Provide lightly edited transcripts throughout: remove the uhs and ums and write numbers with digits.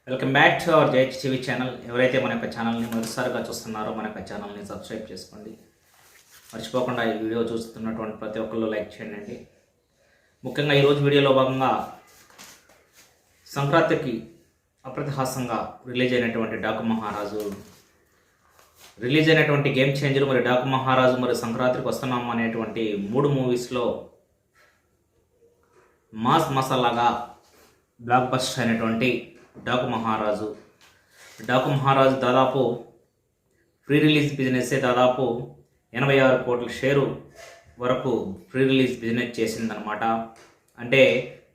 Welcome back to our జైచ్ TV channel. ఎవరైతే మన యొక్క ఛానల్ని మొదటిసారిగా చూస్తున్నారో మన యొక్క ఛానల్ని సబ్స్క్రైబ్ చేసుకోండి. మర్చిపోకుండా ఈ వీడియో చూస్తున్నటువంటి ప్రతి ఒక్కళ్ళు లైక్ చేయండి. ముఖ్యంగా ఈరోజు వీడియోలో భాగంగా సంక్రాంతికి అప్రతిహాసంగా రిలీజ్ అయినటువంటి డాకు మహారాజు రిలీజ్ అయినటువంటి గేమ్ చేంజర్ మరి డాకు మహారాజు మరి సంక్రాంతికి వస్తున్నాం అనేటువంటి 3 మూవీస్లో మాస్ మసాలాగా బ్లాక్ బస్టర్ అయినటువంటి డాకు మహారాజు దాదాపు ప్రీ రిలీజ్ బిజినెస్సే దాదాపు 86 కోట్ల షేరు వరకు ప్రీ రిలీజ్ బిజినెస్ చేసిందనమాట. అంటే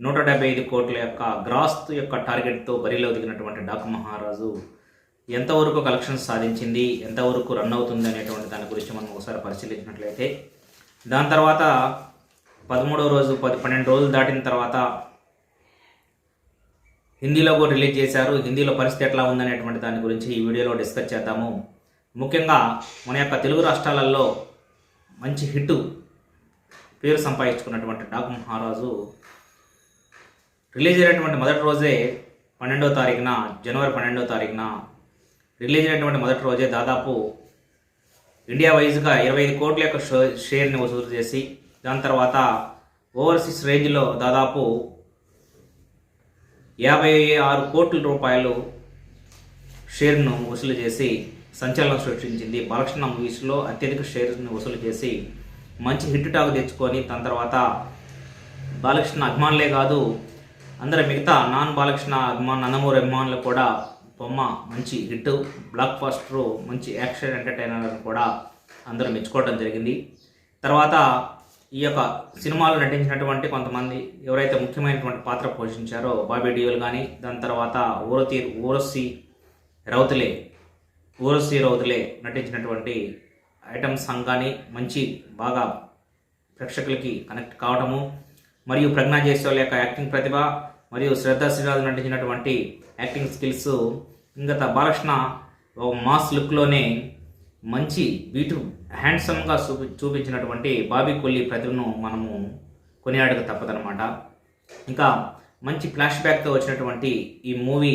175 కోట్ల యొక్క గ్రాస్ యొక్క టార్గెట్తో బరిలో దిగినటువంటి డాకు మహారాజు ఎంతవరకు కలెక్షన్స్ సాధించింది, ఎంతవరకు రన్ అవుతుంది అనేటువంటి దాని గురించి మనం ఒకసారి పరిశీలించినట్లయితే, దాని తర్వాత 13వ రోజు 12 రోజులు దాటిన తర్వాత హిందీలో కూడా రిలీజ్ చేశారు. హిందీలో పరిస్థితి ఎట్లా ఉందనేటువంటి దాని గురించి ఈ వీడియోలో డిస్కస్ చేద్దాము. ముఖ్యంగా మన యొక్క తెలుగు రాష్ట్రాలలో మంచి హిట్ పేరు సంపాదించుకున్నటువంటి డాకు మహారాజు రిలీజ్ అయినటువంటి మొదటి రోజే జనవరి 12వ తారీఖున రిలీజ్ అయినటువంటి మొదటి రోజే దాదాపు ఇండియా వైజ్గా 25 కోట్ల యొక్క షేర్ని వసూలు చేసి, దాని తర్వాత ఓవర్సీస్ రేంజ్లో దాదాపు 56 కోట్ల రూపాయలు షేర్ను వసూలు చేసి సంచలనం సృష్టించింది. బాలకృష్ణ మూవీస్లో అత్యధిక షేర్ని వసూలు చేసి మంచి హిట్ టాక్ తెచ్చుకొని, దాని తర్వాత బాలకృష్ణ అభిమానులే కాదు అందరూ మిగతా నాన్ బాలకృష్ణ నందమూరి అభిమానులు కూడా బొమ్మ మంచి హిట్, బ్లాక్ బస్టర్, మంచి యాక్షన్ ఎంటర్టైనర్ అని కూడా అందరూ మెచ్చుకోవడం జరిగింది. తర్వాత ఈ యొక్క సినిమాలో నటించినటువంటి కొంతమంది ఎవరైతే ముఖ్యమైనటువంటి పాత్ర పోషించారో బాబీ డియోల్ కానీ, దాని తర్వాత ఊరసి రౌతులే నటించినటువంటి ఐటమ్ సాంగ్ కానీ మంచి బాగా ప్రేక్షకులకి కనెక్ట్ కావడము, మరియు ప్రజ్ఞా జైస్వాల్ యొక్క యాక్టింగ్ ప్రతిభ మరియు శ్రద్ధా శ్రీరాజు నటించినటువంటి యాక్టింగ్ స్కిల్స్, ఇంకా బాలకృష్ణ మాస్ లుక్లోనే మంచి హ్యాండ్సమ్గా చూపించినటువంటి బాబీ కొల్లి ప్రతిభను మనము కొనియాడక తప్పదనమాట. ఇంకా మంచి ఫ్లాష్ బ్యాక్తో వచ్చినటువంటి ఈ మూవీ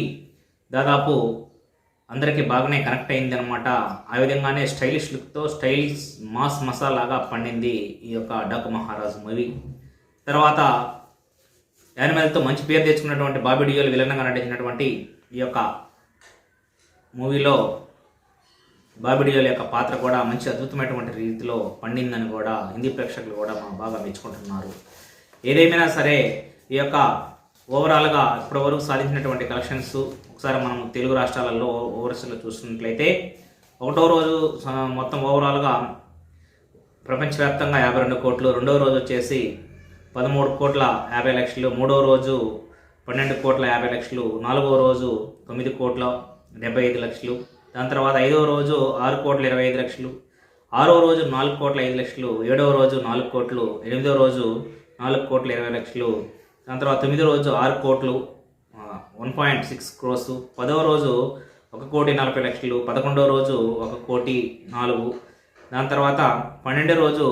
దాదాపు అందరికీ బాగానే కనెక్ట్ అయిందనమాట. ఆ విధంగానే స్టైలిష్ లుక్తో స్టైలిష్ మాస్ మసాలాగా పండింది ఈ యొక్క డాకు మహారాజు మూవీ. తర్వాత యానిమల్తో మంచి పేరు తెచ్చుకున్నటువంటి బాబీ డియోల్ విలన్గా నటించినటువంటి ఈ యొక్క మూవీలో బాబీ డియోల్ యొక్క పాత్ర కూడా మంచి అద్భుతమైనటువంటి రీతిలో పండిందని కూడా హిందీ ప్రేక్షకులు కూడా బాగా మెచ్చుకుంటున్నారు. ఏదేమైనా సరే ఈ యొక్క ఓవరాల్గా ఇప్పటివరకు సాధించినటువంటి కలెక్షన్స్ ఒకసారి మనం తెలుగు రాష్ట్రాలలో ఓవర్సీలో చూస్తున్నట్లయితే, 1వ రోజు మొత్తం ఓవరాల్గా ప్రపంచవ్యాప్తంగా 52 కోట్లు, 2వ రోజు వచ్చేసి 13 కోట్ల 50 లక్షలు, 3వ రోజు 12 కోట్ల 50 లక్షలు, 4వ రోజు 9 కోట్ల 75 లక్షలు, దాని తర్వాత 5వ రోజు 6 కోట్ల 25 లక్షలు, 6వ రోజు 4 కోట్ల 5 లక్షలు, 7వ రోజు 4 కోట్లు, 8వ రోజు 4 కోట్ల 20 లక్షలు, దాని తర్వాత 9వ రోజు 6 కోట్లు 1.6 క్రోర్స్, 10వ రోజు 1 కోటి 40 లక్షలు, 11వ రోజు 1 కోటి 4, దాని తర్వాత 12వ రోజు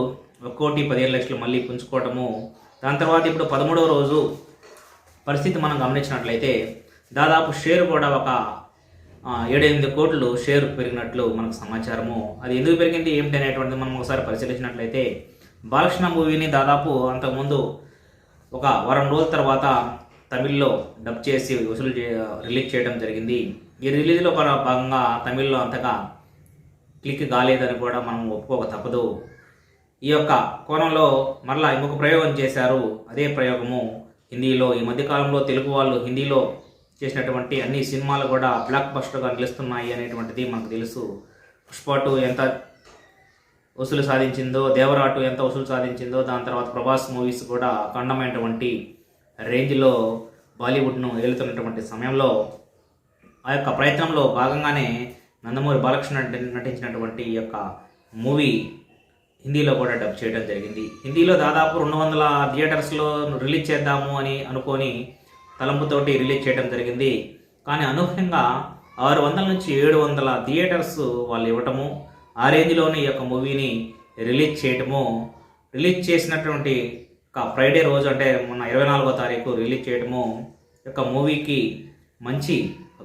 1 కోటి 15 లక్షలు మళ్ళీ పుంజుకోవటము. దాని తర్వాత ఇప్పుడు 13వ రోజు పరిస్థితి మనం గమనించినట్లయితే దాదాపు షేర్ కూడా ఒక 7-8 కోట్లు షేర్ పెరిగినట్లు మనకు సమాచారము. అది ఎందుకు పెరిగింది ఏమిటి అనేటువంటిది మనం ఒకసారి పరిశీలించినట్లయితే, బాలకృష్ణ మూవీని దాదాపు అంతకుముందు ఒక వారం రోజుల తర్వాత తమిళ్లో డబ్ చేసి రిలీజ్ చేయడం జరిగింది. ఈ రిలీజ్లో భాగంగా తమిళ్లో అంతగా క్లిక్ కాలేదని కూడా మనం ఒప్పుకోక తప్పదు. ఈ యొక్క కోణంలో మరలా ఇంకొక ప్రయోగం చేశారు. అదే ప్రయోగము హిందీలో ఈ మధ్యకాలంలో తెలుగు వాళ్ళు హిందీలో చేసినటువంటి అన్ని సినిమాలు కూడా బ్లాక్ బస్టర్గా నిలుస్తున్నాయి అనేటువంటిది మనకు తెలుసు. పుష్ప 2 ఎంత వసూలు సాధించిందో, దేవరా 2 ఎంత వసూలు సాధించిందో, దాని తర్వాత ప్రభాస్ మూవీస్ కూడా అఖండమైనటువంటి రేంజ్లో బాలీవుడ్ను ఏలుతున్నటువంటి సమయంలో ఆ యొక్క ప్రయత్నంలో భాగంగానే నందమూరి బాలకృష్ణ నటించినటువంటి ఈ యొక్క మూవీ హిందీలో కూడా డబ్ చేయడం జరిగింది. హిందీలో దాదాపు 200 థియేటర్స్లో రిలీజ్ చేద్దాము అని అనుకొని తలంపుతోటి రిలీజ్ చేయడం జరిగింది. కానీ అనూహ్యంగా 600 నుంచి 700 థియేటర్స్ వాళ్ళు ఇవ్వటము, ఆ రేంజ్లోనే ఈ యొక్క మూవీని రిలీజ్ చేయటము, రిలీజ్ చేసినటువంటి ఫ్రైడే రోజు అంటే మొన్న 24వ తారీఖు రిలీజ్ చేయటము యొక్క మూవీకి మంచి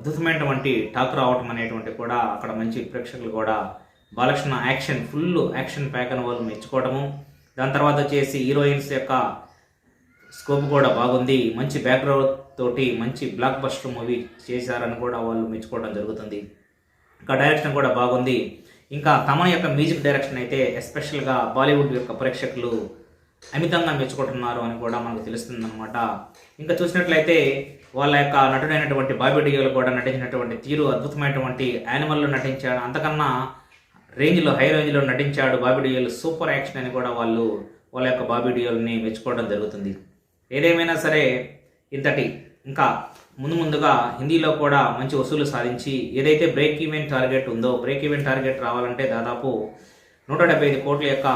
అద్భుతమైనటువంటి టాక్ రావటం అనేటువంటి కూడా అక్కడ మంచి ప్రేక్షకులు కూడా Balakrishna action full action pack అని వాళ్ళు మెచ్చుకోవటము. దాని తర్వాత వచ్చేసి హీరోయిన్స్ యొక్క స్కోప్ కూడా బాగుంది, మంచి బ్యాక్గ్రౌండ్ తోటి మంచి బ్లాక్ బస్టర్ మూవీ చేశారని కూడా వాళ్ళు మెచ్చుకోవడం జరుగుతుంది. ఇంకా డైరెక్షన్ కూడా బాగుంది. ఇంకా తమన్ యొక్క మ్యూజిక్ డైరెక్షన్ అయితే ఎస్పెషల్గా బాలీవుడ్ యొక్క ప్రేక్షకులు అమితంగా మెచ్చుకుంటున్నారు అని కూడా మనకు తెలుస్తుందన్నమాట. ఇంకా చూసినట్లయితే వాళ్ళ యొక్క నటుడైనటువంటి బాబీ డియోల్ కూడా నటించినటువంటి తీరు అద్భుతమైనటువంటి యానిమల్లో నటించాడు, అంతకన్నా రేంజ్లో హై రేంజ్లో నటించాడు బాబీ డియోల్, సూపర్ యాక్షన్ అని కూడా వాళ్ళ యొక్క బాబీ డియోల్ని మెచ్చుకోవడం జరుగుతుంది. ఏదేమైనా సరే ఇంకా ముందుగా హిందీలో కూడా మంచి వసూలు సాధించి ఏదైతే బ్రేక్ ఈవెన్ టార్గెట్ ఉందో బ్రేక్ ఈవెన్ టార్గెట్ రావాలంటే దాదాపు 175 కోట్ల యొక్క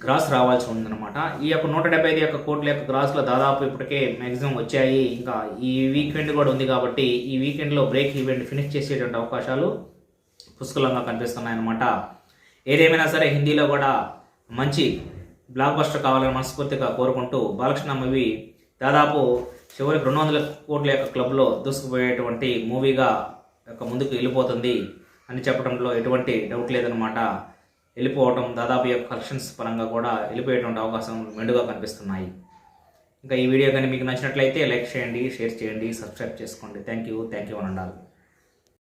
గ్రాస్ రావాల్సి ఉందన్నమాట. ఈ యొక్క 175 యొక్క కోట్ల యొక్క గ్రాస్లో దాదాపు ఇప్పటికే మ్యాక్సిమం వచ్చాయి. ఇంకా ఈ వీకెండ్ కూడా ఉంది కాబట్టి ఈ వీకెండ్లో బ్రేక్ ఈవెంట్ ఫినిష్ చేసేటువంటి అవకాశాలు పుష్కలంగా కనిపిస్తున్నాయన్నమాట. ఏదేమైనా సరే హిందీలో కూడా మంచి బ్లాక్ బస్టర్ కావాలని మనస్ఫూర్తిగా కోరుకుంటూ బాలకృష్ణ మూవీ దాదాపు చివరికి 200 కోట్ల యొక్క క్లబ్లో దూసుకుపోయేటువంటి మూవీగా ముందుకు వెళ్ళిపోతుంది అని చెప్పడంలో ఎటువంటి డౌట్ లేదనమాట. వెళ్ళిపోవటం దాదాపు యొక్క కలెక్షన్స్ పరంగా కూడా వెళ్ళిపోయేటువంటి అవకాశం మెండుగా కనిపిస్తున్నాయి. ఇంకా ఈ వీడియో కానీ మీకు నచ్చినట్లయితే లైక్ చేయండి, షేర్ చేయండి, సబ్స్క్రైబ్ చేసుకోండి. థ్యాంక్ యూ అని ఉండాలి.